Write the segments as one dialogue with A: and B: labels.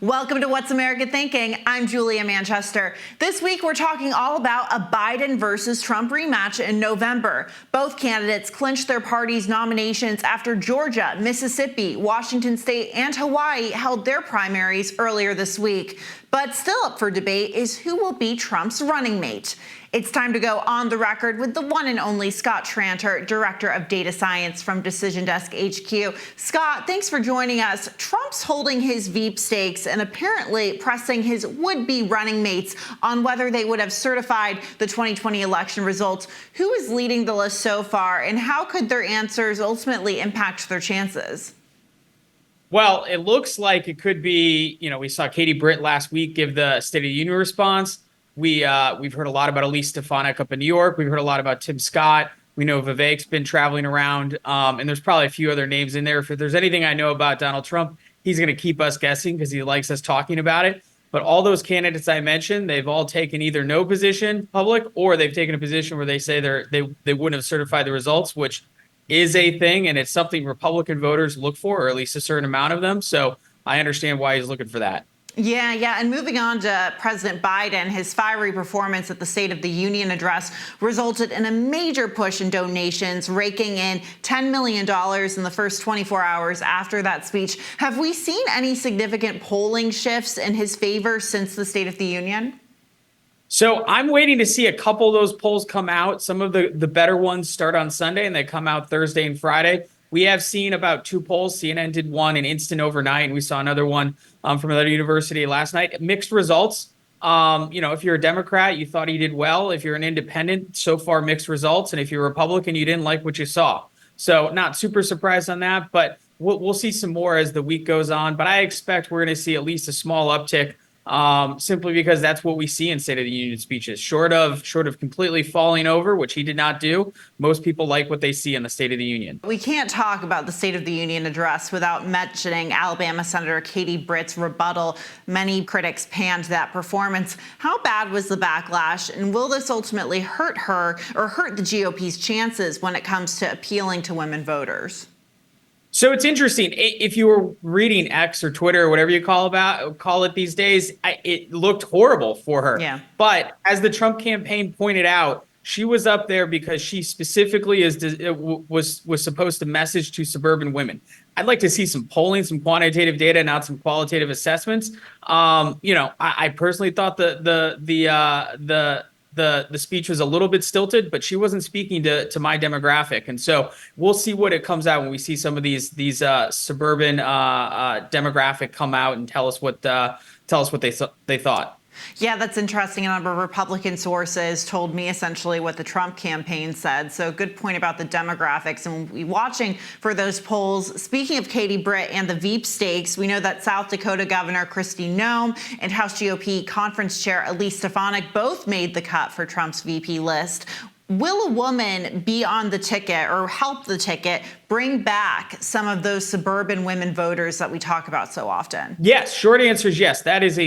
A: Welcome to What's America Thinking. I'm Julia Manchester. This week, we're talking all about a Biden versus Trump rematch in November. Both candidates clinched their party's nominations after Georgia, Mississippi, Washington State, and Hawaii held their primaries earlier this week. But still up for debate is who will be Trump's running mate. It's time to go on the record with the one and only Scott Tranter, Director of Data Science from Decision Desk HQ. Scott, thanks for joining us. Trump's holding his Veep stakes and apparently pressing his would-be running mates on whether they would have certified the 2020 election results. Who is leading the list so far, and how could their answers ultimately impact their chances?
B: Well, it looks like it could be, we saw Katie Britt last week give the State of the Union response. We've heard a lot about Elise Stefanik up in New York. We've heard a lot about Tim Scott. We know Vivek's been traveling around, and there's probably a few other names in there. If there's anything I know about Donald Trump, he's going to keep us guessing because he likes us talking about it. But all those candidates I mentioned, they've all taken either no position public, or they've taken a position where they say they wouldn't have certified the results, which is a thing, and it's something Republican voters look for, or at least a certain amount of them. So I understand why he's looking for that.
A: Yeah. And moving on to President Biden, his fiery performance at the State of the Union address resulted in a major push in donations, raking in $10 million in the first 24 hours after that speech. Have we seen any significant polling shifts in his favor since the State of the Union?
B: So I'm waiting to see a couple of those polls come out. Some of the better ones start on Sunday, and they come out Thursday and Friday. We have seen about two polls. CNN did one in instant overnight, and we saw another one from another university last night. Mixed results. If you're a Democrat, you thought he did well. If you're an independent, so far mixed results. And if you're a Republican, you didn't like what you saw. So not super surprised on that, but we'll see some more as the week goes on. But I expect we're going to see at least a small uptick, simply because that's what we see in State of the Union speeches. Short of completely falling over, which he did not do, most people like what they see in the State of the Union.
A: We can't talk about the State of the Union address without mentioning Alabama Senator Katie Britt's rebuttal. Many critics panned that performance. How bad was the backlash, and will this ultimately hurt her or hurt the GOP's chances when it comes to appealing to women voters?
B: So it's interesting. If you were reading X or Twitter or whatever you call it these days, it looked horrible for her.
A: Yeah.
B: But as the Trump campaign pointed out, she was up there because she specifically was supposed to message to suburban women. I'd like to see some polling, some quantitative data, not some qualitative assessments. I personally thought the speech was a little bit stilted, but she wasn't speaking to my demographic. And so we'll see what it comes out when we see some of these suburban demographic come out and tell us what they thought.
A: Yeah, that's interesting. A number of Republican sources told me essentially what the Trump campaign said. So good point about the demographics, and we'll be watching for those polls. Speaking of Katie Britt and the Veep stakes, we know that South Dakota Governor Kristi Noem and House GOP Conference Chair Elise Stefanik both made the cut for Trump's VP list. Will a woman be on the ticket or help the ticket bring back some of those suburban women voters that we talk about so often?
B: Yes. Short answer is yes. That is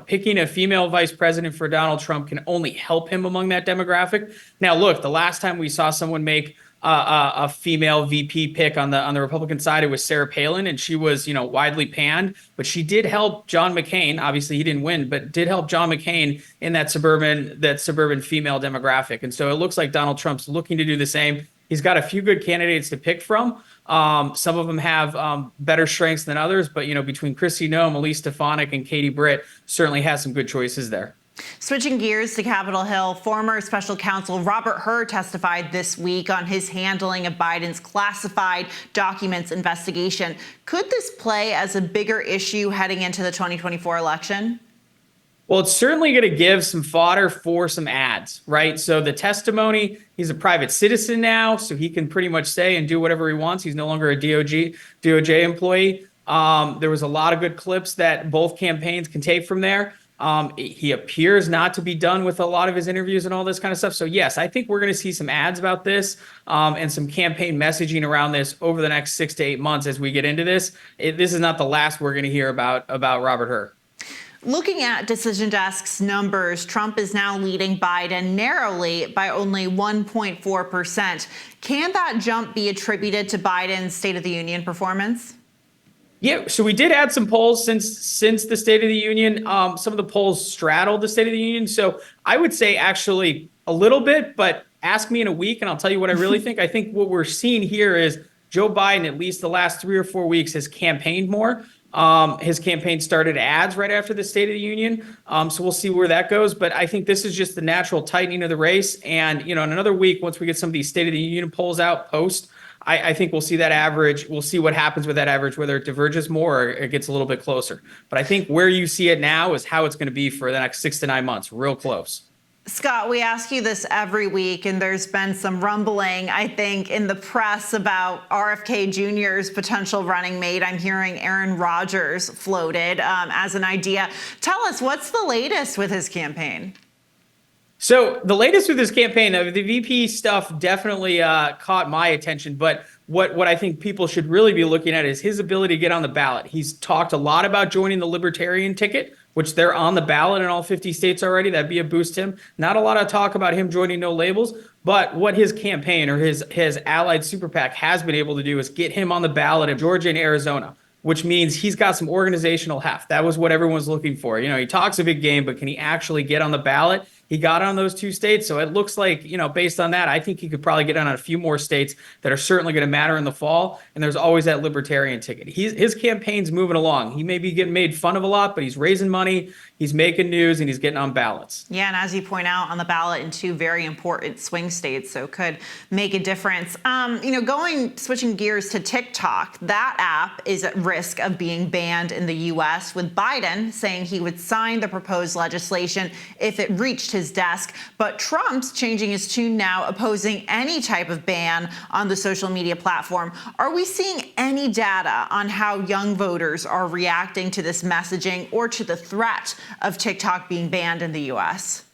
B: picking a female vice president for Donald Trump can only help him among that demographic. Now, look, the last time we saw someone make a female VP pick on the Republican side, it was Sarah Palin, and she was, widely panned, but she did help John McCain. Obviously, he didn't win, but did help John McCain in that suburban female demographic. And so it looks like Donald Trump's looking to do the same. He's got a few good candidates to pick from. Some of them have better strengths than others, but between Kristi Noem, Elise Stefanik, and Katie Britt, certainly has some good choices there.
A: Switching gears to Capitol Hill, former special counsel Robert Hur testified this week on his handling of Biden's classified documents investigation. Could this play as a bigger issue heading into the 2024 election?
B: Well, it's certainly going to give some fodder for some ads, right? So the testimony, he's a private citizen now, so he can pretty much say and do whatever he wants. He's no longer a DOJ employee. There was a lot of good clips that both campaigns can take from there. He appears not to be done with a lot of his interviews and all this kind of stuff. So yes, I think we're going to see some ads about this and some campaign messaging around this over the next 6 to 8 months as we get into this. This is not the last we're going to hear about Robert Hur.
A: Looking at Decision Desk's numbers, Trump is now leading Biden narrowly by only 1.4%. Can that jump be attributed to Biden's State of the Union performance?
B: Yeah, so we did add some polls since the State of the Union. Some of the polls straddled the State of the Union, so I would say actually a little bit. But ask me in a week, and I'll tell you what I really think. I think what we're seeing here is Joe Biden, at least the last 3 or 4 weeks, has campaigned more. His campaign started ads right after the State of the Union, so we'll see where that goes. But I think this is just the natural tightening of the race, and in another week, once we get some of these State of the Union polls out post. I think we'll see that average. We'll see what happens with that average, whether it diverges more or it gets a little bit closer. But I think where you see it now is how it's going to be for the next 6 to 9 months, real close.
A: Scott, we ask you this every week, and there's been some rumbling, I think, in the press about RFK Jr.'s potential running mate. I'm hearing Aaron Rodgers floated as an idea. Tell us, what's the latest with his campaign?
B: So the latest with this campaign, the VP stuff definitely caught my attention. But what I think people should really be looking at is his ability to get on the ballot. He's talked a lot about joining the Libertarian ticket, which they're on the ballot in all 50 states already. That'd be a boost to him. Not a lot of talk about him joining No Labels, but what his campaign or his allied super PAC has been able to do is get him on the ballot in Georgia and Arizona, which means he's got some organizational heft. That was what everyone was looking for. He talks a big game, but can he actually get on the ballot? He got on those 2 states. So it looks like, based on that, I think he could probably get on a few more states that are certainly going to matter in the fall. And there's always that Libertarian ticket. His campaign's moving along. He may be getting made fun of a lot, but he's raising money, he's making news, and he's getting on ballots.
A: Yeah, and as you point out, on the ballot in 2 very important swing states, so could make a difference. Switching gears to TikTok, that app is at risk of being banned in the U.S., with Biden saying he would sign the proposed legislation if it reached his desk. But Trump's changing his tune now, opposing any type of ban on the social media platform. Are we seeing any data on how young voters are reacting to this messaging or to the threat of TikTok being banned in the U.S.?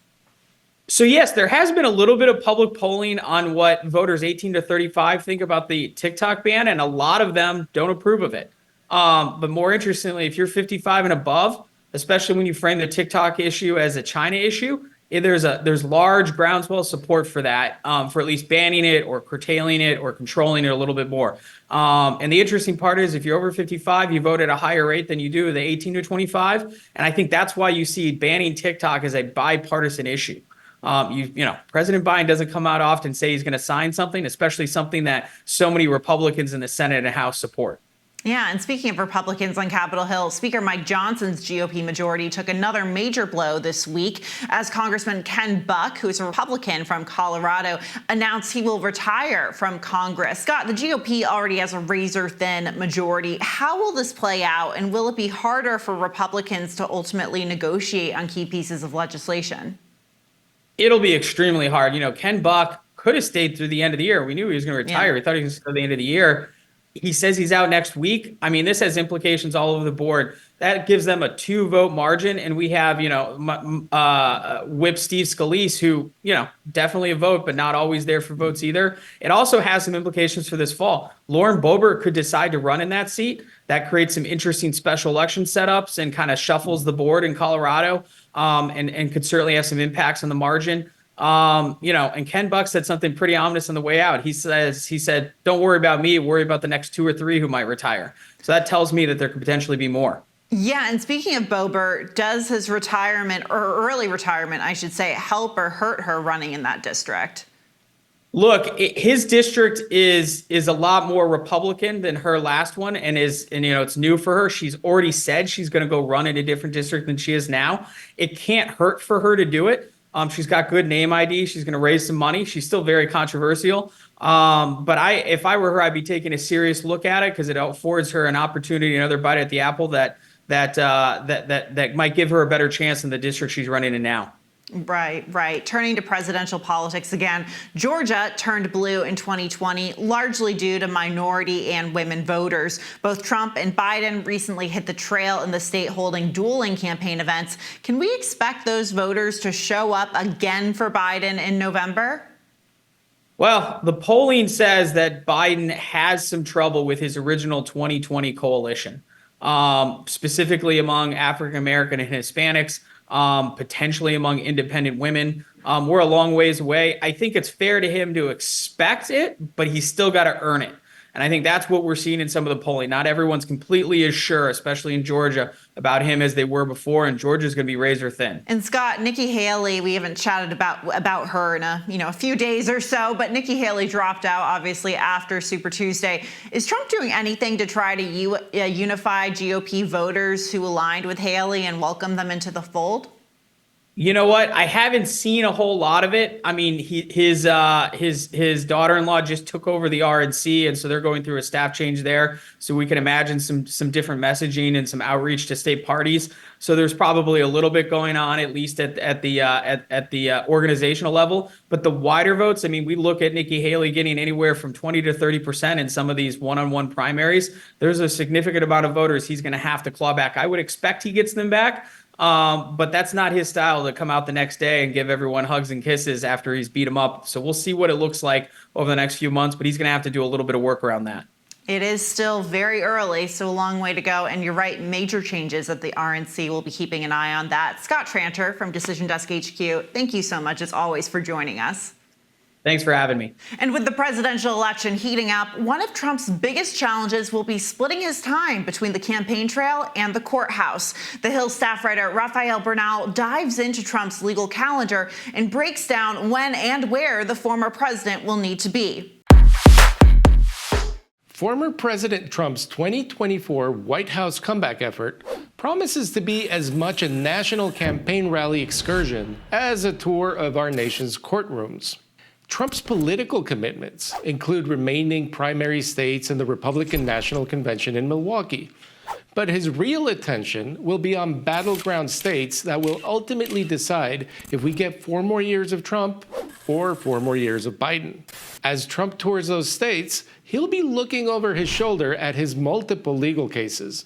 B: So yes, there has been a little bit of public polling on what voters 18 to 35 think about the TikTok ban, and a lot of them don't approve of it. But more interestingly, if you're 55 and above, especially when you frame the TikTok issue as a China issue, there's large groundswell support for that, for at least banning it or curtailing it or controlling it a little bit more. And the interesting part is, if you're over 55, you vote at a higher rate than you do the 18 to 25. And I think that's why you see banning TikTok as a bipartisan issue. President Biden doesn't come out often and say he's going to sign something, especially something that so many Republicans in the Senate and House support.
A: Yeah, and speaking of Republicans on Capitol Hill, Speaker Mike Johnson's GOP majority took another major blow this week as Congressman Ken Buck, who is a Republican from Colorado, announced he will retire from Congress. Scott, the GOP already has a razor-thin majority. How will this play out, and will it be harder for Republicans to ultimately negotiate on key pieces of legislation?
B: It'll be extremely hard. Ken Buck could have stayed through the end of the year. We knew he was going to retire. Yeah. We thought he was going to stay to the end of the year. He says he's out next week. I mean, this has implications all over the board. That gives them a 2-vote margin. And we have, Whip Steve Scalise, who, definitely a vote, but not always there for votes either. It also has some implications for this fall. Lauren Boebert could decide to run in that seat. That creates some interesting special election setups and kind of shuffles the board in Colorado, and could certainly have some impacts on the margin. And Ken Buck said something pretty ominous on the way out. He said, don't worry about me, worry about the next 2 or 3 who might retire. So that tells me that there could potentially be more.
A: Yeah, and speaking of Boebert, does his retirement, or early retirement, I should say, help or hurt her running in that district?
B: Look, his district is a lot more Republican than her last one, and it's new for her. She's already said she's going to go run in a different district than she is now. It can't hurt for her to do it. She's got good name ID. She's going to raise some money. She's still very controversial. But if I were her, I'd be taking a serious look at it, because it affords her an opportunity, another bite at the apple that might give her a better chance in the district she's running in now.
A: Right. Turning to presidential politics again, Georgia turned blue in 2020, largely due to minority and women voters. Both Trump and Biden recently hit the trail in the state, holding dueling campaign events. Can we expect those voters to show up again for Biden in November?
B: Well, the polling says that Biden has some trouble with his original 2020 coalition, specifically among African American and Hispanics. Potentially among independent women. We're a long ways away. I think it's fair to him to expect it, but he's still got to earn it. And I think that's what we're seeing in some of the polling. Not everyone's completely as sure, especially in Georgia, about him as they were before, and Georgia's going to be razor thin.
A: And Scott, Nikki Haley, we haven't chatted about her in a few days or so, but Nikki Haley dropped out obviously after Super Tuesday. Is Trump doing anything to try to unify GOP voters who aligned with Haley and welcome them into the fold?
B: You know what? I haven't seen a whole lot of it. I mean, his daughter-in-law just took over the RNC, and so they're going through a staff change there. So we can imagine some different messaging and some outreach to state parties. So there's probably a little bit going on, at least at the organizational level. But the wider votes, I mean, we look at Nikki Haley getting anywhere from 20 to 30% in some of these one-on-one primaries. There's a significant amount of voters he's going to have to claw back. I would expect he gets them back. But that's not his style to come out the next day and give everyone hugs and kisses after he's beat them up. So we'll see what it looks like over the next few months, but he's going to have to do a little bit of work around that.
A: It is still very early, so a long way to go. And you're right, major changes at the RNC. We'll be keeping an eye on that. Scott Tranter from Decision Desk HQ, thank you so much, as always, for joining us.
B: Thanks for having me.
A: And with the presidential election heating up, one of Trump's biggest challenges will be splitting his time between the campaign trail and the courthouse. The Hill staff writer Rafael Bernal dives into Trump's legal calendar and breaks down when and where the former president will need to be.
C: Former President Trump's 2024 White House comeback effort promises to be as much a national campaign rally excursion as a tour of our nation's courtrooms. Trump's political commitments include remaining primary states in the Republican National Convention in Milwaukee. But his real attention will be on battleground states that will ultimately decide if we get 4 more years of Trump or 4 more years of Biden. As Trump tours those states, he'll be looking over his shoulder at his multiple legal cases.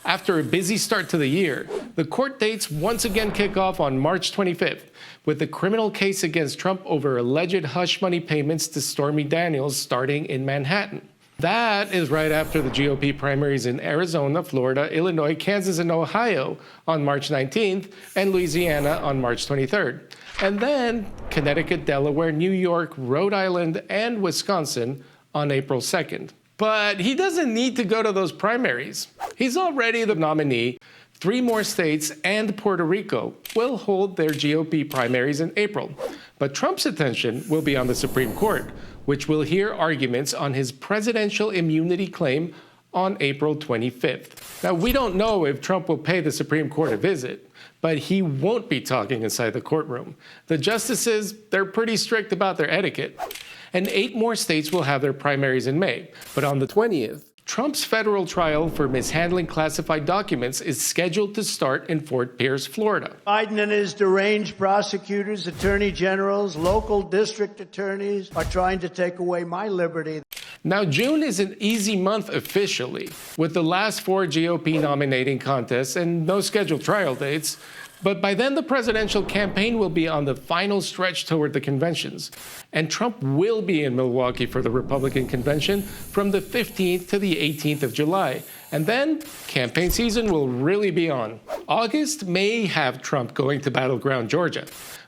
C: After a busy start to the year, the court dates once again kick off on March 25th with the criminal case against Trump over alleged hush money payments to Stormy Daniels starting in Manhattan. That is right after the GOP primaries in Arizona, Florida, Illinois, Kansas, and Ohio on March 19th, and Louisiana on March 23rd. And then Connecticut, Delaware, New York, Rhode Island, and Wisconsin on April 2nd. But he doesn't need to go to those primaries. He's already the nominee. 3 more states and Puerto Rico will hold their GOP primaries in April. But Trump's attention will be on the Supreme Court, which will hear arguments on his presidential immunity claim on April 25th. Now, we don't know if Trump will pay the Supreme Court a visit, but he won't be talking inside the courtroom. The justices, they're pretty strict about their etiquette. And 8 more states will have their primaries in May. But on the 20th, Trump's federal trial for mishandling classified documents is scheduled to start in Fort Pierce, Florida.
D: Biden and his deranged prosecutors, attorney generals, local district attorneys are trying to take away my liberty.
C: Now, June is an easy month officially, with the last 4 GOP nominating contests and no scheduled trial dates. But by then, the presidential campaign will be on the final stretch toward the conventions. And Trump will be in Milwaukee for the Republican convention from the 15th to the 18th of July. And then campaign season will really be on. August may have Trump going to battleground Georgia,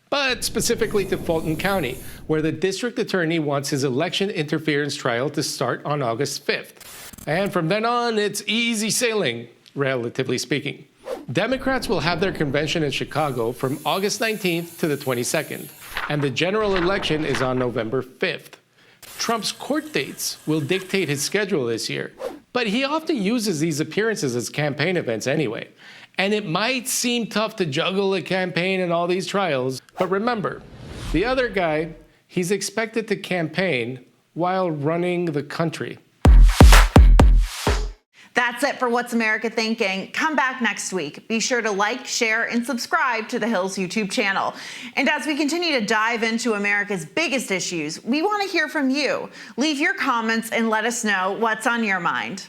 C: but specifically to Fulton County, where the district attorney wants his election interference trial to start on August 5th. And from then on, it's easy sailing, relatively speaking. Democrats will have their convention in Chicago from August 19th to the 22nd, and the general election is on November 5th. Trump's court dates will dictate his schedule this year, but he often uses these appearances as campaign events anyway. And it might seem tough to juggle a campaign and all these trials, but remember, the other guy, he's expected to campaign while running the country.
A: That's it for What's America Thinking. Come back next week. Be sure to like, share, and subscribe to the Hill's YouTube channel. And as we continue to dive into America's biggest issues, we want to hear from you. Leave your comments and let us know what's on your mind.